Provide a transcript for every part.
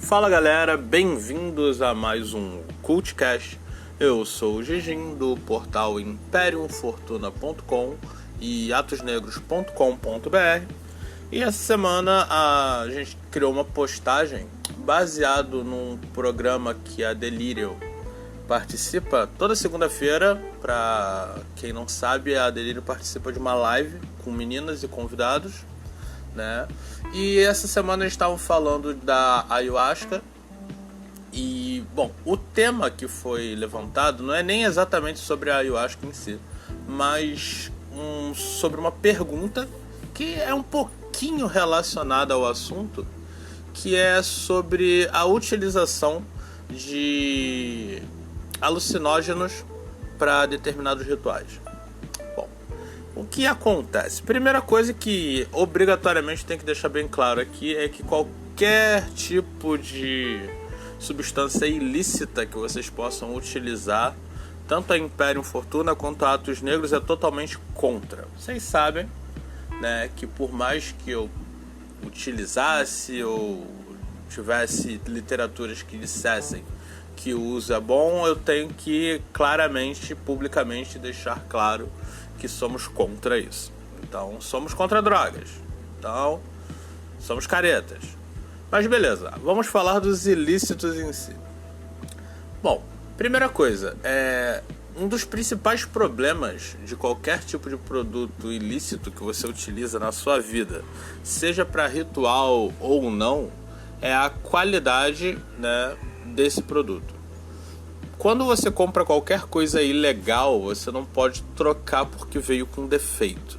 Fala galera, bem-vindos a mais um Cultcast. Eu sou o Gigim do portal imperiumfortuna.com e atosnegros.com.br. E essa semana a gente criou uma postagem baseado num programa que a Delirium participa toda segunda-feira. Para quem não sabe, a Delirium participa de uma live com meninas e convidados, né? E essa semana eles estavam falando da ayahuasca. E, bom, o tema que foi levantado não é nem exatamente sobre a ayahuasca em si, mas sobre uma pergunta que é um pouquinho relacionada ao assunto, que é sobre a utilização de alucinógenos para determinados rituais. Bom, o que acontece? Primeira coisa que obrigatoriamente tem que deixar bem claro aqui é que qualquer tipo de substância ilícita que vocês possam utilizar, tanto a Imperium Fortuna quanto a Atos Negros, é totalmente contra. Vocês sabem, né, que por mais que eu utilizasse ou tivesse literaturas que dissessem que o uso é bom, eu tenho que claramente, publicamente deixar claro que somos contra isso. Então, somos contra drogas. Então, somos caretas. Mas beleza, vamos falar dos ilícitos em si. Bom, primeira coisa, um dos principais problemas de qualquer tipo de produto ilícito que você utiliza na sua vida, seja para ritual ou não, é a qualidade, né, desse produto. Quando você compra qualquer coisa ilegal, você não pode trocar porque veio com defeito.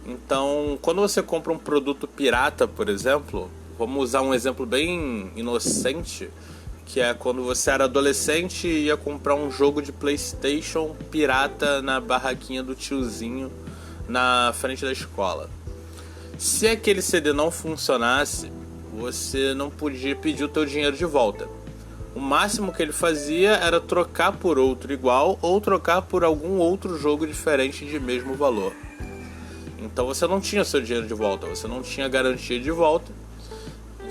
Então, quando você compra um produto pirata, por exemplo, vamos usar um exemplo bem inocente, que é quando você era adolescente e ia comprar um jogo de PlayStation pirata na barraquinha do tiozinho na frente da escola. Se aquele CD não funcionasse, você não podia pedir o teu dinheiro de volta. O máximo que ele fazia era trocar por outro igual ou trocar por algum outro jogo diferente de mesmo valor. Então você não tinha seu dinheiro de volta, você não tinha garantia de volta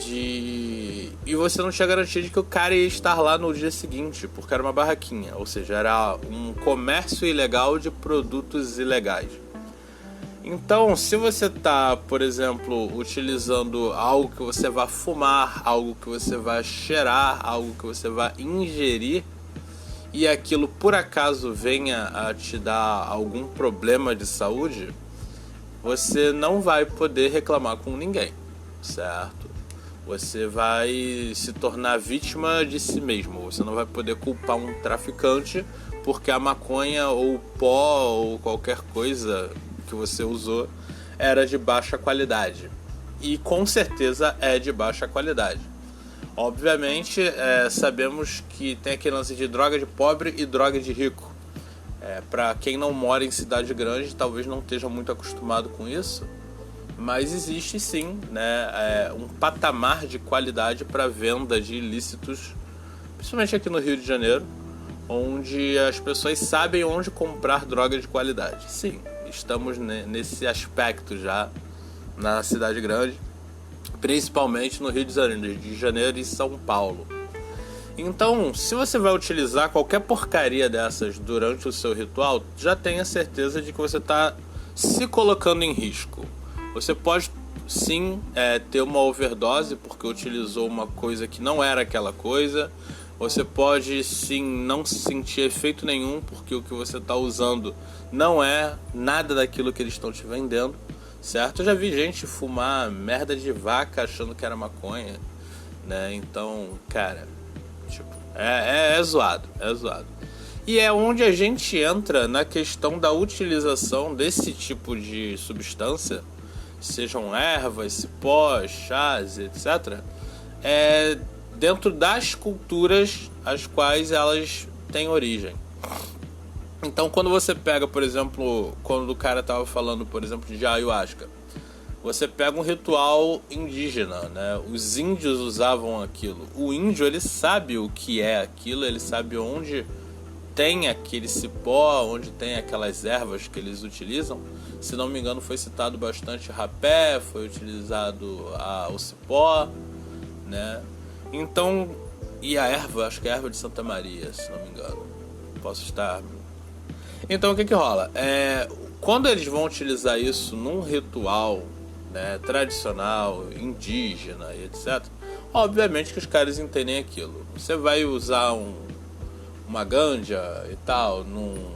e você não tinha garantia de que o cara ia estar lá no dia seguinte, porque era uma barraquinha, ou seja, era um comércio ilegal de produtos ilegais. Então, se você está, por exemplo, utilizando algo que você vai fumar, algo que você vai cheirar, algo que você vai ingerir, e aquilo por acaso venha a te dar algum problema de saúde, você não vai poder reclamar com ninguém, certo? Você vai se tornar vítima de si mesmo. Você não vai poder culpar um traficante porque a maconha ou o pó ou qualquer coisa que você usou era de baixa qualidade. E com certeza é de baixa qualidade. Obviamente, sabemos que tem aquele lance de droga de pobre e droga de rico. Para quem não mora em cidade grande, talvez não esteja muito acostumado com isso, mas existe sim, né, um patamar de qualidade para venda de ilícitos, principalmente aqui no Rio de Janeiro, onde as pessoas sabem onde comprar droga de qualidade. Sim, estamos nesse aspecto já na cidade grande, principalmente no Rio de Janeiro e São Paulo. Então, se você vai utilizar qualquer porcaria dessas durante o seu ritual, já tenha certeza de que você está se colocando em risco. Você pode sim ter uma overdose porque utilizou uma coisa que não era aquela coisa. Você pode sim não sentir efeito nenhum porque o que você está usando não é nada daquilo que eles estão te vendendo, certo? Eu já vi gente fumar merda de vaca achando que era maconha, né? Então, cara, tipo, é zoado, é zoado. E é onde a gente entra na questão da utilização desse tipo de substância, sejam ervas, cipós, chás, etc., dentro das culturas às quais elas têm origem. Então, quando você pega, por exemplo, quando o cara estava falando, por exemplo, de ayahuasca, você pega um ritual indígena, né? Os índios usavam aquilo. O índio, ele sabe o que é aquilo, ele sabe onde tem aquele cipó, onde tem aquelas ervas que eles utilizam. Se não me engano, foi citado bastante rapé, foi utilizado o cipó, né? Então, e a erva, acho que é a erva de Santa Maria, se não me engano. Posso estar... Então, o que rola? Quando eles vão utilizar isso num ritual, né, tradicional, indígena e etc., obviamente que os caras entendem aquilo. Você vai usar uma ganja e tal num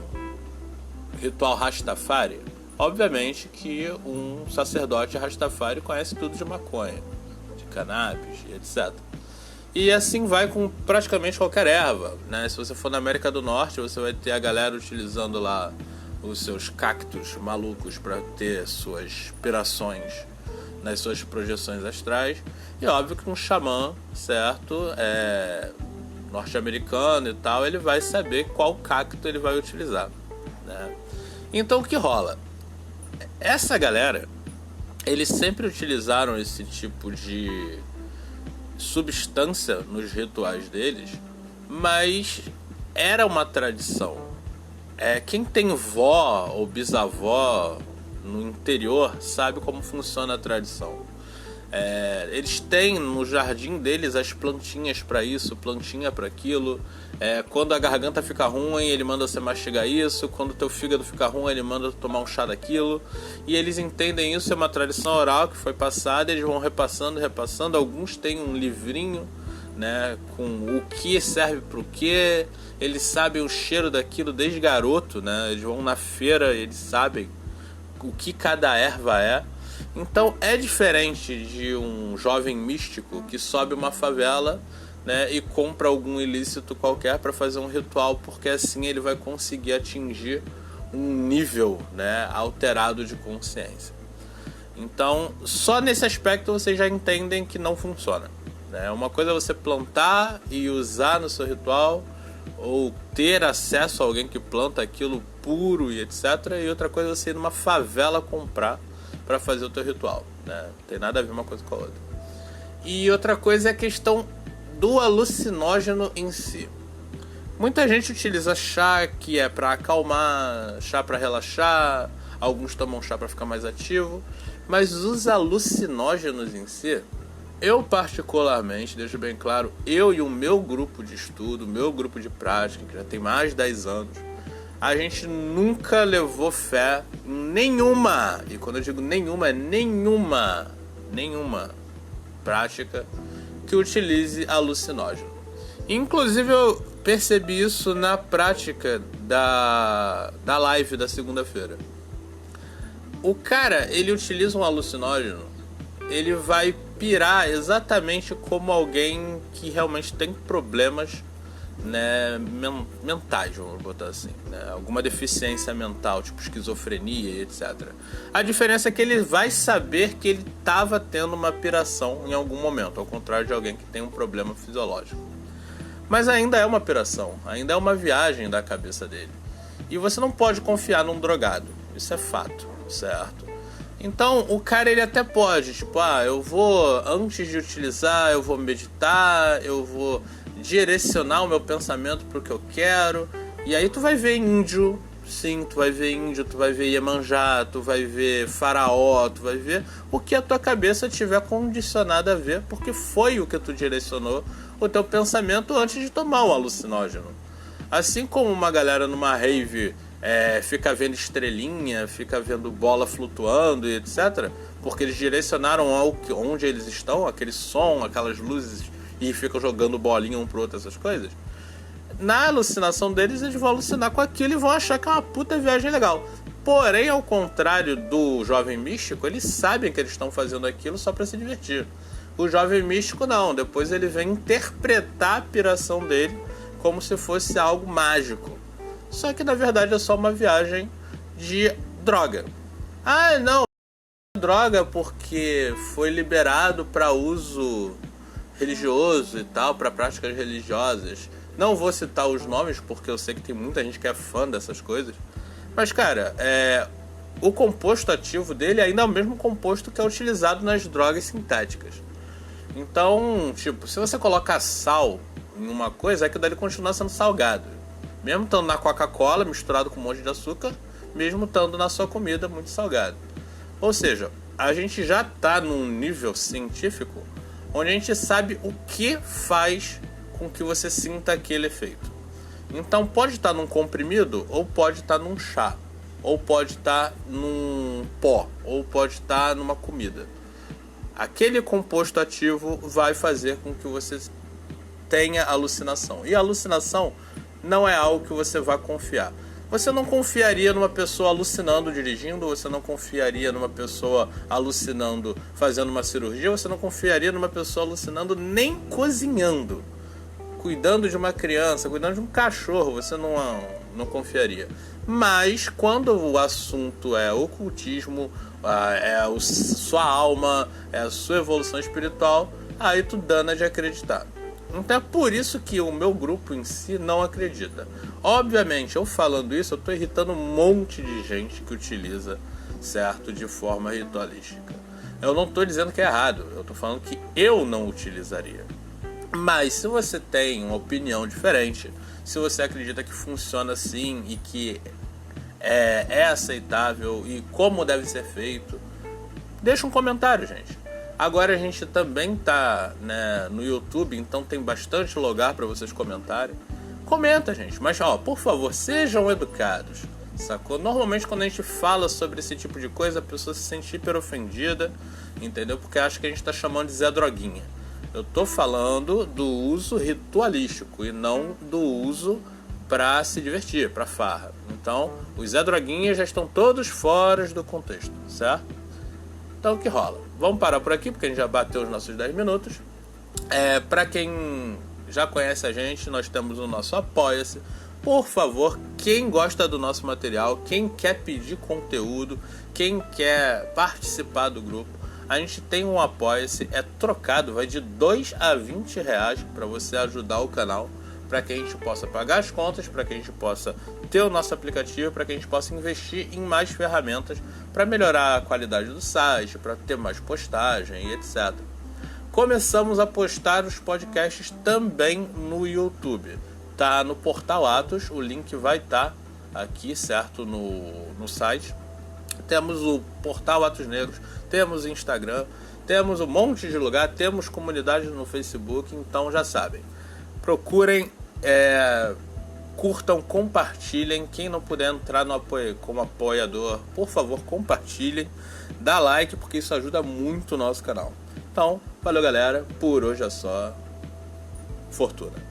ritual Rastafari, obviamente que um sacerdote Rastafari conhece tudo de maconha, de cannabis e etc. E assim vai com praticamente qualquer erva, né? Se você for na América do Norte, você vai ter a galera utilizando lá os seus cactos malucos para ter suas inspirações nas suas projeções astrais. E óbvio que um xamã, certo, norte-americano e tal, ele vai saber qual cacto ele vai utilizar, né? Então o que rola? Essa galera, eles sempre utilizaram esse tipo de substância nos rituais deles, mas era uma tradição. Quem tem vó ou bisavó no interior sabe como funciona a tradição. Eles têm no jardim deles as plantinhas para isso, plantinha para aquilo. Quando a garganta fica ruim, ele manda você mastigar isso. Quando o teu fígado fica ruim, ele manda tomar um chá daquilo. E eles entendem isso, é uma tradição oral que foi passada. Eles vão repassando. Alguns têm um livrinho, né, com o que serve para o que. Eles sabem o cheiro daquilo desde garoto, né? Eles vão na feira, eles sabem o que cada erva é. Então é diferente de um jovem místico que sobe uma favela, né, e compra algum ilícito qualquer para fazer um ritual, porque assim ele vai conseguir atingir um nível, né, alterado de consciência. Então só nesse aspecto vocês já entendem que não funciona, né? Uma coisa é você plantar e usar no seu ritual, ou ter acesso a alguém que planta aquilo puro e etc. E outra coisa é você ir numa favela comprar para fazer o teu ritual, né? Não tem nada a ver uma coisa com a outra. E outra coisa é a questão do alucinógeno em si. Muita gente utiliza chá que é para acalmar, chá para relaxar, alguns tomam chá para ficar mais ativo, mas os alucinógenos em si, eu particularmente, deixo bem claro, eu e o meu grupo de estudo, meu grupo de prática, que já tem mais de 10 anos, a gente nunca levou fé em nenhuma, e quando eu digo nenhuma, é nenhuma prática que utilize alucinógeno. Inclusive eu percebi isso na prática da live da segunda-feira. O cara, ele utiliza um alucinógeno, ele vai pirar exatamente como alguém que realmente tem problemas, né, mentais, vamos botar assim, né? Alguma deficiência mental, tipo esquizofrenia e etc. A diferença é que ele vai saber que ele estava tendo uma piração em algum momento, ao contrário de alguém que tem um problema fisiológico. Mas ainda é uma piração, ainda é uma viagem da cabeça dele. E você não pode confiar num drogado, isso é fato, certo? Então o cara, ele até pode, tipo, eu vou, antes de utilizar, eu vou meditar, eu vou direcionar o meu pensamento pro que eu quero. E aí tu vai ver índio, sim, tu vai ver índio, tu vai ver Iemanjá, tu vai ver faraó, tu vai ver o que a tua cabeça tiver condicionada a ver, porque foi o que tu direcionou o teu pensamento antes de tomar o alucinógeno. Assim como uma galera numa rave fica vendo estrelinha, fica vendo bola flutuando e etc, porque eles direcionaram onde eles estão, aquele som, aquelas luzes, e ficam jogando bolinha um pro outro, essas coisas. Na alucinação deles, eles vão alucinar com aquilo e vão achar que é uma puta viagem legal. Porém, ao contrário do jovem místico, eles sabem que eles estão fazendo aquilo só para se divertir. O jovem místico não, depois ele vem interpretar a piração dele como se fosse algo mágico. Só que na verdade é só uma viagem de droga. Não, droga porque foi liberado para uso religioso e tal, para práticas religiosas. Não vou citar os nomes porque eu sei que tem muita gente que é fã dessas coisas. Mas cara, o composto ativo dele ainda é o mesmo composto que é utilizado nas drogas sintéticas. Então, tipo, se você coloca sal em uma coisa, aquilo dali continua sendo salgado. Mesmo estando na Coca-Cola misturado com um monte de açúcar, mesmo estando na sua comida muito salgado. Ou seja, a gente já está num nível científico onde a gente sabe o que faz com que você sinta aquele efeito. Então pode estar num comprimido, ou pode estar num chá, ou pode estar num pó, ou pode estar numa comida. Aquele composto ativo vai fazer com que você tenha alucinação. E a alucinação não é algo que você vai confiar. Você não confiaria numa pessoa alucinando dirigindo, você não confiaria numa pessoa alucinando fazendo uma cirurgia, você não confiaria numa pessoa alucinando nem cozinhando, cuidando de uma criança, cuidando de um cachorro, você não confiaria. Mas quando o assunto é ocultismo, é a sua alma, é a sua evolução espiritual, aí tu dana de acreditar. Então é por isso que o meu grupo em si não acredita. Obviamente, eu falando isso, eu estou irritando um monte de gente que utiliza, certo, de forma ritualística. Eu não estou dizendo que é errado, eu estou falando que eu não utilizaria. Mas se você tem uma opinião diferente, se você acredita que funciona assim e que é aceitável e como deve ser feito, deixa um comentário, gente. Agora a gente também tá, né, no YouTube, então tem bastante lugar para vocês comentarem. Comenta, gente, mas por favor, sejam educados, sacou? Normalmente quando a gente fala sobre esse tipo de coisa, a pessoa se sente hiper ofendida, entendeu? Porque acha que a gente tá chamando de Zé Droguinha. Eu tô falando do uso ritualístico e não do uso pra se divertir, pra farra. Então, os Zé Droguinhas já estão todos fora do contexto, certo? Então, o que rola? Vamos parar por aqui, porque a gente já bateu os nossos 10 minutos. Pra quem já conhece a gente, nós temos o nosso Apoia-se. Por favor, quem gosta do nosso material, quem quer pedir conteúdo, quem quer participar do grupo, a gente tem um Apoia-se, é trocado, vai de 2 a 20 reais para você ajudar o canal, para que a gente possa pagar as contas, para que a gente possa ter o nosso aplicativo, para que a gente possa investir em mais ferramentas para melhorar a qualidade do site, para ter mais postagem e etc. Começamos a postar os podcasts também no YouTube. Tá no Portal Atos, o link vai estar aqui, certo, no site. Temos o Portal Atos Negros, temos o Instagram, temos um monte de lugar, temos comunidade no Facebook, então já sabem. Procurem, curtam, compartilhem. Quem não puder entrar no como apoiador, por favor, compartilhem. Dá like, porque isso ajuda muito o nosso canal. Então, valeu galera, por hoje é só. Fortuna.